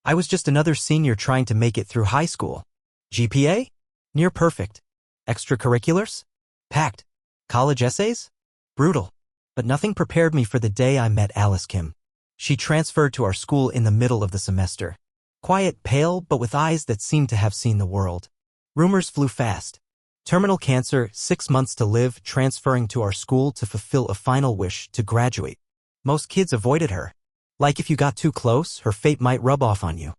I was just another senior trying to make it through high school. GPA? Near perfect. Extracurriculars? Packed. College essays? Brutal. But nothing prepared me for the day I met Alice Kim. She transferred to our school in the middle of the semester. Quiet, pale, but with eyes that seemed to have seen the world. Rumors flew fast. Terminal cancer, 6 months to live, transferring to our school to fulfill a final wish to graduate. Most kids avoided her. Like if you got too close, her fate might rub off on you.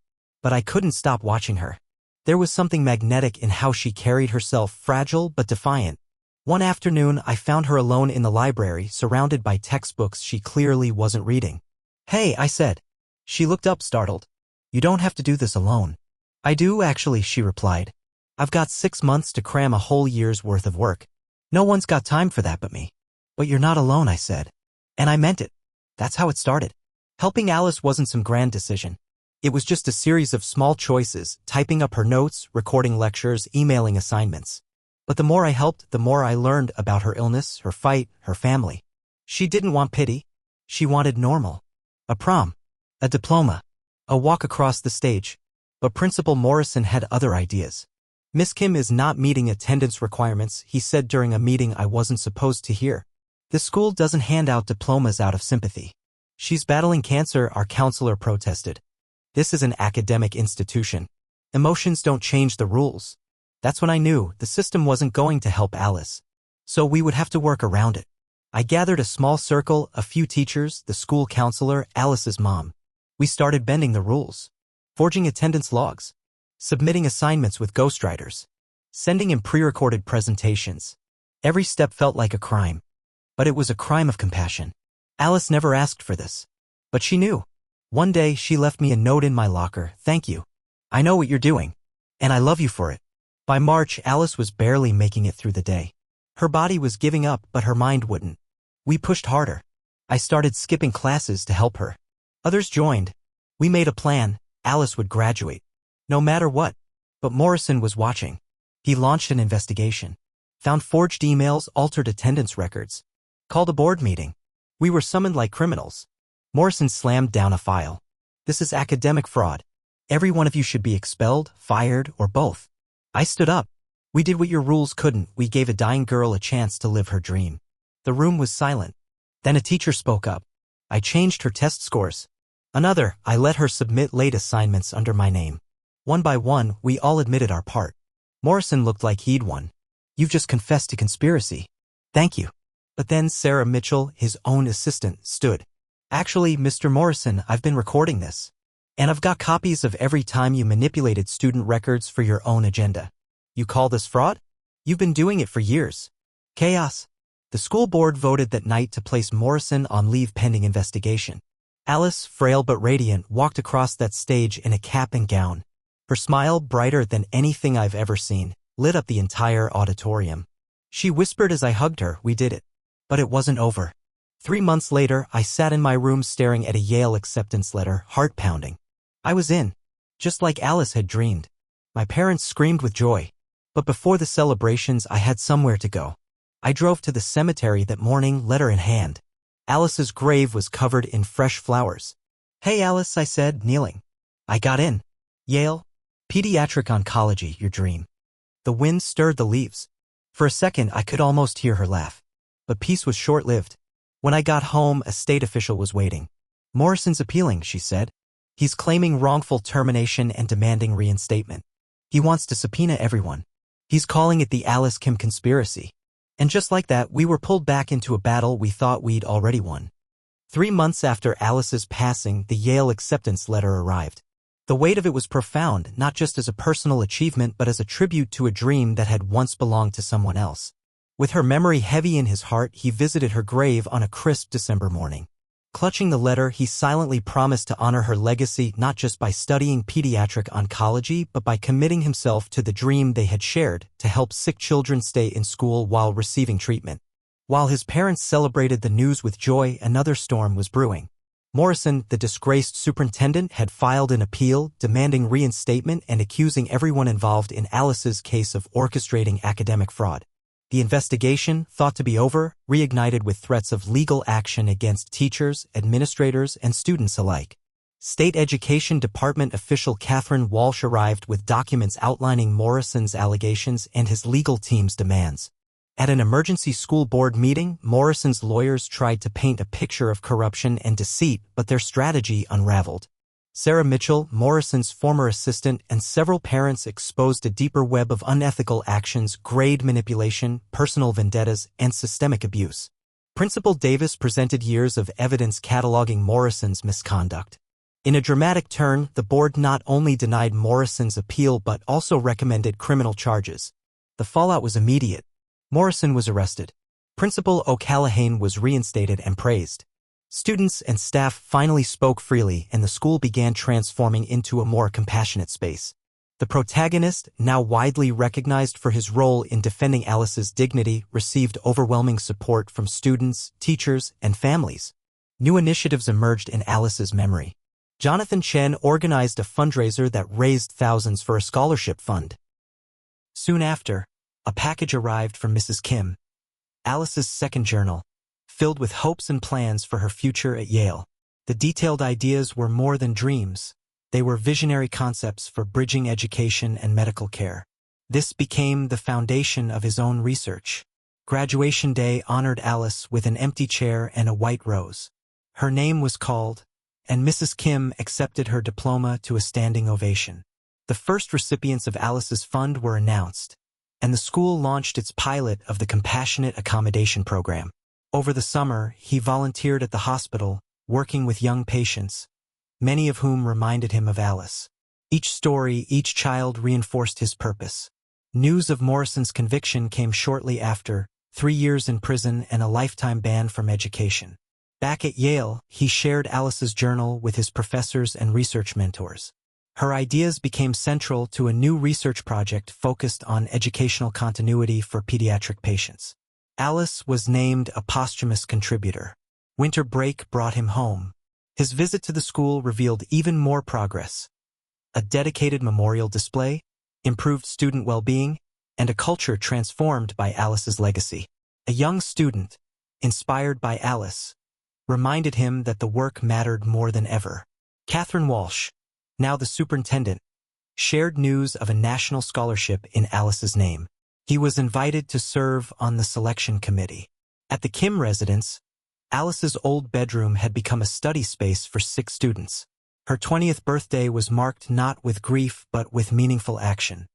But I couldn't stop watching her. There was something magnetic in how she carried herself, fragile but defiant. One afternoon, I found her alone in the library, surrounded by textbooks she clearly wasn't reading. "Hey," I said. She looked up, startled. "You don't have to do this alone." "I do, actually," she replied. "I've got 6 months to cram a whole year's worth of work. No one's got time for that but me." "But you're not alone," I said. And I meant it. That's how it started. Helping Alice wasn't some grand decision. It was just a series of small choices, typing up her notes, recording lectures, emailing assignments. But the more I helped, the more I learned about her illness, her fight, her family. She didn't want pity. She wanted normal. A prom. A diploma. A walk across the stage. But Principal Morrison had other ideas. "Miss Kim is not meeting attendance requirements," he said during a meeting I wasn't supposed to hear. "The school doesn't hand out diplomas out of sympathy. She's battling cancer," our counselor protested. "This is an academic institution. Emotions don't change the rules." That's when I knew the system wasn't going to help Alice. So we would have to work around it. I gathered a small circle, a few teachers, the school counselor, Alice's mom. We started bending the rules. Forging attendance logs. Submitting assignments with ghostwriters. Sending in pre-recorded presentations. Every step felt like a crime. But it was a crime of compassion. Alice never asked for this. But she knew. One day she left me a note in my locker. "Thank you. I know what you're doing. And I love you for it." By March, Alice was barely making it through the day. Her body was giving up, but her mind wouldn't. We pushed harder. I started skipping classes to help her. Others joined. We made a plan. Alice would graduate. No matter what. But Morrison was watching. He launched an investigation. Found forged emails, altered attendance records. Called a board meeting. We were summoned like criminals. Morrison slammed down a file. "This is academic fraud. Every one of you should be expelled, fired, or both." I stood up. "We did what your rules couldn't. We gave a dying girl a chance to live her dream." The room was silent. Then a teacher spoke up. "I changed her test scores." Another, "I let her submit late assignments under my name." One by one, we all admitted our part. Morrison looked like he'd won. "You've just confessed to conspiracy." "Thank you." But then Sarah Mitchell, his own assistant, stood. "Actually, Mr. Morrison, I've been recording this. And I've got copies of every time you manipulated student records for your own agenda. You call this fraud? You've been doing it for years." Chaos. The school board voted that night to place Morrison on leave pending investigation. Alice, frail but radiant, walked across that stage in a cap and gown. Her smile, brighter than anything I've ever seen, lit up the entire auditorium. She whispered as I hugged her, "We did it." But it wasn't over. 3 months later, I sat in my room staring at a Yale acceptance letter, heart pounding. I was in. Just like Alice had dreamed. My parents screamed with joy. But before the celebrations, I had somewhere to go. I drove to the cemetery that morning, letter in hand. Alice's grave was covered in fresh flowers. "Hey Alice," I said, kneeling. "I got in. Yale. Pediatric oncology, your dream." The wind stirred the leaves. For a second, I could almost hear her laugh. But peace was short-lived. When I got home, a state official was waiting. "Morrison's appealing," she said. "He's claiming wrongful termination and demanding reinstatement. He wants to subpoena everyone. He's calling it the Alice Kim conspiracy." And just like that, we were pulled back into a battle we thought we'd already won. 3 months after Alice's passing, the Yale acceptance letter arrived. The weight of it was profound, not just as a personal achievement but as a tribute to a dream that had once belonged to someone else. With her memory heavy in his heart, he visited her grave on a crisp December morning. Clutching the letter, he silently promised to honor her legacy not just by studying pediatric oncology but by committing himself to the dream they had shared to help sick children stay in school while receiving treatment. While his parents celebrated the news with joy, another storm was brewing. Morrison, the disgraced superintendent, had filed an appeal demanding reinstatement and accusing everyone involved in Alice's case of orchestrating academic fraud. The investigation, thought to be over, reignited with threats of legal action against teachers, administrators, and students alike. State Education Department official Catherine Walsh arrived with documents outlining Morrison's allegations and his legal team's demands. At an emergency school board meeting, Morrison's lawyers tried to paint a picture of corruption and deceit, but their strategy unraveled. Sarah Mitchell, Morrison's former assistant, and several parents exposed a deeper web of unethical actions, grade manipulation, personal vendettas, and systemic abuse. Principal Davis presented years of evidence cataloging Morrison's misconduct. In a dramatic turn, the board not only denied Morrison's appeal but also recommended criminal charges. The fallout was immediate. Morrison was arrested. Principal O'Callaghan was reinstated and praised. Students and staff finally spoke freely, and the school began transforming into a more compassionate space. The protagonist, now widely recognized for his role in defending Alice's dignity, received overwhelming support from students, teachers, and families. New initiatives emerged in Alice's memory. Jonathan Chen organized a fundraiser that raised thousands for a scholarship fund. Soon after, a package arrived from Mrs. Kim, Alice's second journal, filled with hopes and plans for her future at Yale. The detailed ideas were more than dreams. They were visionary concepts for bridging education and medical care. This became the foundation of his own research. Graduation day honored Alice with an empty chair and a white rose. Her name was called, and Mrs. Kim accepted her diploma to a standing ovation. The first recipients of Alice's fund were announced, and the school launched its pilot of the Compassionate Accommodation Program. Over the summer, he volunteered at the hospital, working with young patients, many of whom reminded him of Alice. Each story, each child reinforced his purpose. News of Morrison's conviction came shortly after, 3 years in prison and a lifetime ban from education. Back at Yale, he shared Alice's journal with his professors and research mentors. Her ideas became central to a new research project focused on educational continuity for pediatric patients. Alice was named a posthumous contributor. Winter break brought him home. His visit to the school revealed even more progress. A dedicated memorial display, improved student well-being, and a culture transformed by Alice's legacy. A young student, inspired by Alice, reminded him that the work mattered more than ever. Catherine Walsh, now the superintendent, shared news of a national scholarship in Alice's name. He was invited to serve on the selection committee. At the Kim residence, Alice's old bedroom had become a study space for 6 students. Her 20th birthday was marked not with grief but with meaningful action.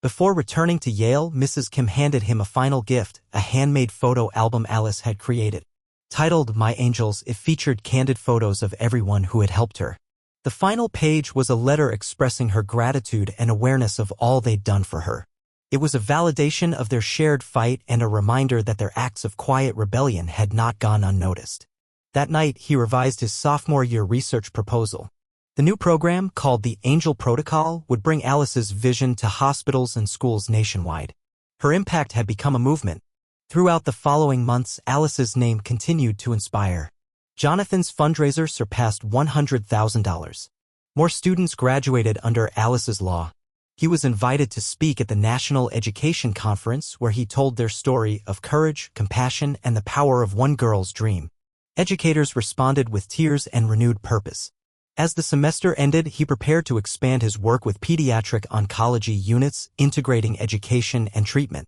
Before returning to Yale, Mrs. Kim handed him a final gift, a handmade photo album Alice had created. Titled My Angels, it featured candid photos of everyone who had helped her. The final page was a letter expressing her gratitude and awareness of all they'd done for her. It was a validation of their shared fight and a reminder that their acts of quiet rebellion had not gone unnoticed. That night, he revised his sophomore year research proposal. The new program, called the Angel Protocol, would bring Alice's vision to hospitals and schools nationwide. Her impact had become a movement. Throughout the following months, Alice's name continued to inspire. Jonathan's fundraiser surpassed $100,000. More students graduated under Alice's law. He was invited to speak at the National Education Conference, where he told their story of courage, compassion, and the power of one girl's dream. Educators responded with tears and renewed purpose. As the semester ended, he prepared to expand his work with pediatric oncology units, integrating education and treatment.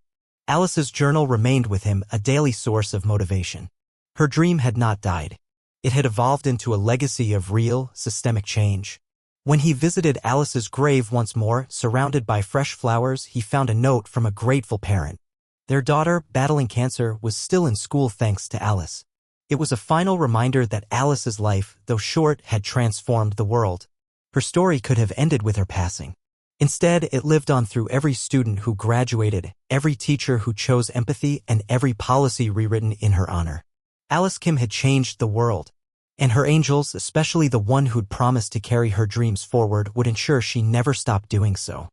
Alice's journal remained with him, a daily source of motivation. Her dream had not died. It had evolved into a legacy of real, systemic change. When he visited Alice's grave once more, surrounded by fresh flowers, he found a note from a grateful parent. Their daughter, battling cancer, was still in school thanks to Alice. It was a final reminder that Alice's life, though short, had transformed the world. Her story could have ended with her passing. Instead, it lived on through every student who graduated, every teacher who chose empathy, and every policy rewritten in her honor. Alice Kim had changed the world, and her angels, especially the one who'd promised to carry her dreams forward, would ensure she never stopped doing so.